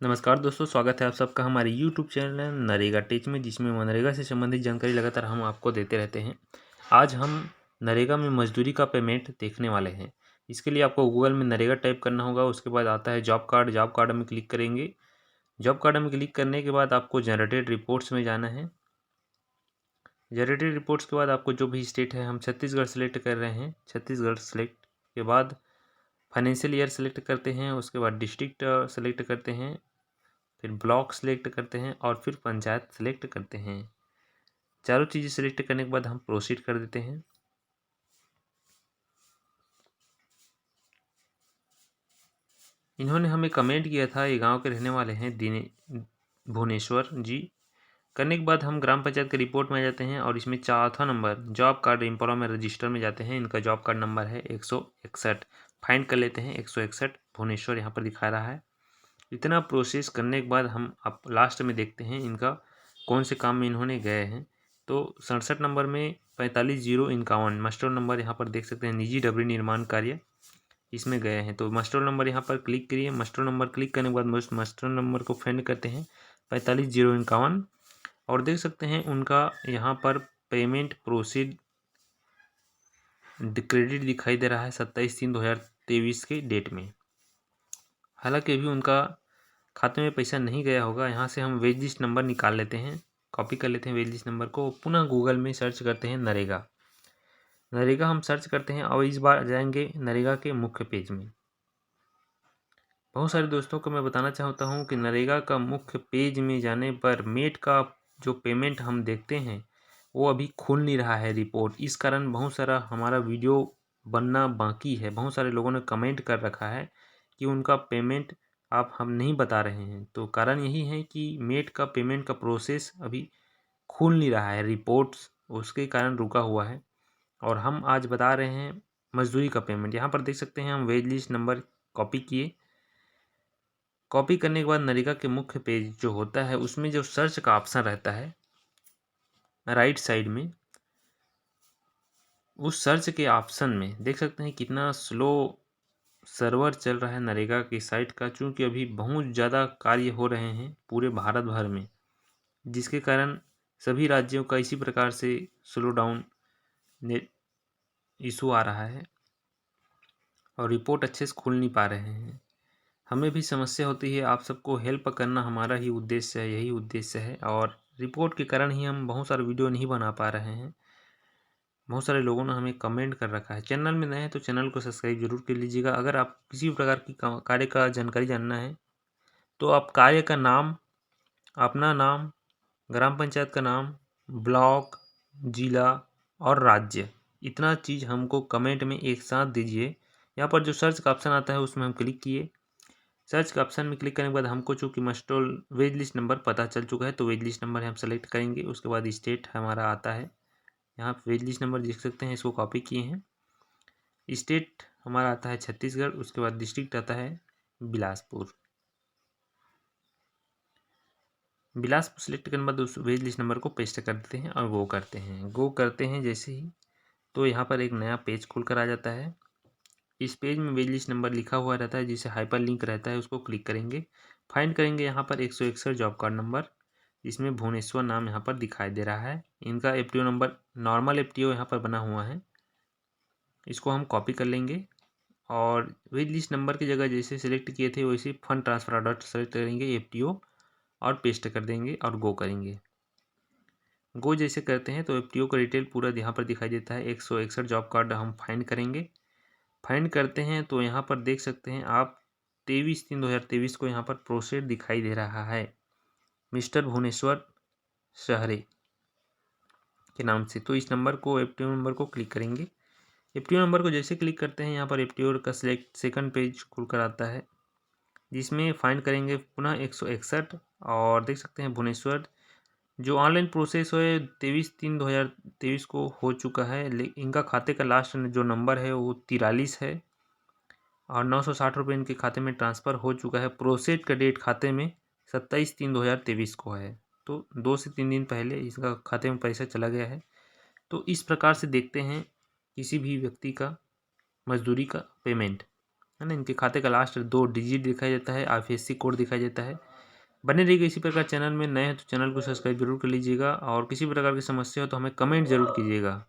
नमस्कार दोस्तों, स्वागत है आप सबका हमारे यूट्यूब चैनल नरेगा टेच में, जिसमें मनरेगा से संबंधित जानकारी लगातार हम आपको देते रहते हैं। आज हम नरेगा में मजदूरी का पेमेंट देखने वाले हैं। इसके लिए आपको गूगल में नरेगा टाइप करना होगा। उसके बाद आता है जॉब कार्ड। जॉब कार्ड में क्लिक करेंगे। जॉब कार्ड में क्लिक करने के बाद आपको जनरेटेड रिपोर्ट्स में जाना है। जनरेटेड रिपोर्ट्स के बाद आपको जो भी स्टेट है, हम छत्तीसगढ़ सेलेक्ट कर रहे हैं। छत्तीसगढ़ सेलेक्ट के बाद फाइनेंशियल ईयर सेलेक्ट करते हैं। उसके बाद डिस्ट्रिक्ट सेलेक्ट करते हैं, फिर ब्लॉक सेलेक्ट करते हैं और फिर पंचायत सेलेक्ट करते हैं। चारों चीज़ें सेलेक्ट करने के बाद हम प्रोसीड कर देते हैं। इन्होंने हमें कमेंट किया था, ये गांव के रहने वाले हैं, भुवनेश्वर जी। करने के बाद हम ग्राम पंचायत के रिपोर्ट में आ जाते हैं और इसमें चौथा number job card employment register में जाते हैं। इनका जॉब कार्ड नंबर है 161। फाइंड कर लेते हैं 161 भुवनेश्वर यहाँ पर दिखा रहा है। इतना प्रोसेस करने के बाद हम अब लास्ट में देखते हैं इनका कौन से काम में इन्होंने गए हैं। तो 67 नंबर में 45,051 मास्टर नंबर यहाँ पर देख सकते हैं, निजी डबरी निर्माण कार्य, इसमें गए हैं। तो मास्टर नंबर यहाँ पर क्लिक करिए। मास्टर नंबर क्लिक करने के बाद मास्टर नंबर को फाइंड करते हैं 45,051 और देख सकते हैं उनका यहाँ पर पेमेंट प्रोसीड क्रेडिट दिखाई दे रहा है 27/3/2023 के डेट में। हालांकि अभी उनका खाते में पैसा नहीं गया होगा। यहाँ से हम वेज लिस्ट नंबर निकाल लेते हैं, कॉपी कर लेते हैं वेज लिस्ट नंबर को। पुनः गूगल में सर्च करते हैं नरेगा। नरेगा हम सर्च करते हैं और इस बार जाएंगे नरेगा के मुख्य पेज में। बहुत सारे दोस्तों को मैं बताना चाहता हूँ कि नरेगा का मुख्य पेज में जाने पर मेट का जो पेमेंट हम देखते हैं वो अभी खुल नहीं रहा है रिपोर्ट। इस कारण बहुत सारा हमारा वीडियो बनना बाकी है। बहुत सारे लोगों ने कमेंट कर रखा है कि उनका पेमेंट आप हम नहीं बता रहे हैं। तो कारण यही है कि मेट का पेमेंट का प्रोसेस अभी खुल नहीं रहा है, रिपोर्ट्स उसके कारण रुका हुआ है। और हम आज बता रहे हैं मजदूरी का पेमेंट। यहाँ पर देख सकते हैं हम वेज लिस्ट नंबर कॉपी किए। कॉपी करने के बाद नरेगा के मुख्य पेज जो होता है उसमें जो सर्च का ऑप्शन रहता है राइट साइड में, उस सर्च के ऑप्शन में देख सकते हैं कितना स्लो सर्वर चल रहा है नरेगा की साइट का। चूँकि अभी बहुत ज़्यादा कार्य हो रहे हैं पूरे भारत भर में, जिसके कारण सभी राज्यों का इसी प्रकार से स्लो डाउन इशू आ रहा है और रिपोर्ट अच्छे से खुल नहीं पा रहे हैं। हमें भी समस्या होती है, आप सबको हेल्प करना हमारा ही उद्देश्य है, यही उद्देश्य है। और रिपोर्ट के कारण ही हम बहुत सारे वीडियो नहीं बना पा रहे हैं। बहुत सारे लोगों ने हमें कमेंट कर रखा है। चैनल में नए हैं तो चैनल को सब्सक्राइब जरूर कर लीजिएगा। अगर आप किसी भी प्रकार की कार्य का जानकारी जानना है तो आप कार्य का नाम, अपना नाम, ग्राम पंचायत का नाम, ब्लॉक, जिला और राज्य, इतना चीज़ हमको कमेंट में एक साथ दीजिए। यहाँ पर जो सर्च का ऑप्शन आता है उसमें हम क्लिक किए। सर्च के ऑप्शन में क्लिक करने के बाद हमको चूँकि मस्टोल वेज लिस्ट नंबर पता चल चुका है तो वेज लिस्ट नंबर हम सेलेक्ट करेंगे। उसके बाद स्टेट हमारा आता है, यहाँ वेज लिस्ट नंबर देख सकते हैं, इसको कॉपी किए हैं। स्टेट हमारा आता है छत्तीसगढ़। उसके बाद डिस्ट्रिक्ट आता है बिलासपुर। बिलासपुर सेलेक्ट करने के बाद उस वेज लिस्ट नंबर को पेस्ट कर देते हैं और गो करते हैं। गो करते हैं जैसे ही तो यहाँ पर एक नया पेज खुल कर आ जाता है। इस पेज में वेज लिस्ट नंबर लिखा हुआ रहता है, जिसे हाइपर लिंक रहता है, उसको क्लिक करेंगे। फाइंड करेंगे यहाँ पर 161 जॉब कार्ड नंबर, इसमें भुवनेश्वर नाम यहाँ पर दिखाई दे रहा है। इनका एफटीओ नंबर नॉर्मल एफटीओ यहाँ पर बना हुआ है, इसको हम कॉपी कर लेंगे और वेज लिस्ट नंबर की जगह जैसे सेलेक्ट किए थे वैसे फंड ट्रांसफर ऑर्डर सेलेक्ट करेंगे एफटीओ और पेस्ट कर देंगे और गो करेंगे। गो जैसे करते हैं तो एफटीओ का डिटेल पूरा यहाँ पर दिखाई देता है। 161 जॉब कार्ड हम फाइंड करेंगे। फाइंड करते हैं तो यहाँ पर देख सकते हैं आप 23/3/2023 को यहाँ पर प्रोसेड दिखाई दे रहा है मिस्टर भुवनेश्वर शहरे के नाम से। तो इस नंबर को, एफटीओ नंबर को क्लिक करेंगे। एफटीओ नंबर को जैसे क्लिक करते हैं यहाँ पर एफटीओ का सिलेक्ट सेकंड पेज खुलकर आता है, जिसमें फाइंड करेंगे पुनः 161 और देख सकते हैं भुवनेश्वर। जो ऑनलाइन प्रोसेस है 23/3/2023 को हो चुका है। इनका खाते का लास्ट जो नंबर है वो 43 है और 960 रुपये इनके खाते में ट्रांसफ़र हो चुका है। प्रोसेस का डेट खाते में 27/3/2023 को है, तो 2 से 3 दिन पहले इसका खाते में पैसा चला गया है। तो इस प्रकार से देखते हैं किसी भी व्यक्ति का मजदूरी का पेमेंट। है ना। इनके खाते का लास्ट 2 डिजिट दिखाई देता है, IFSC कोड दिखाई देता है। बने रहिएगा इसी प्रकार। चैनल में नए हैं तो चैनल को सब्सक्राइब जरूर कर लीजिएगा, और किसी प्रकार की समस्या हो तो हमें कमेंट जरूर कीजिएगा।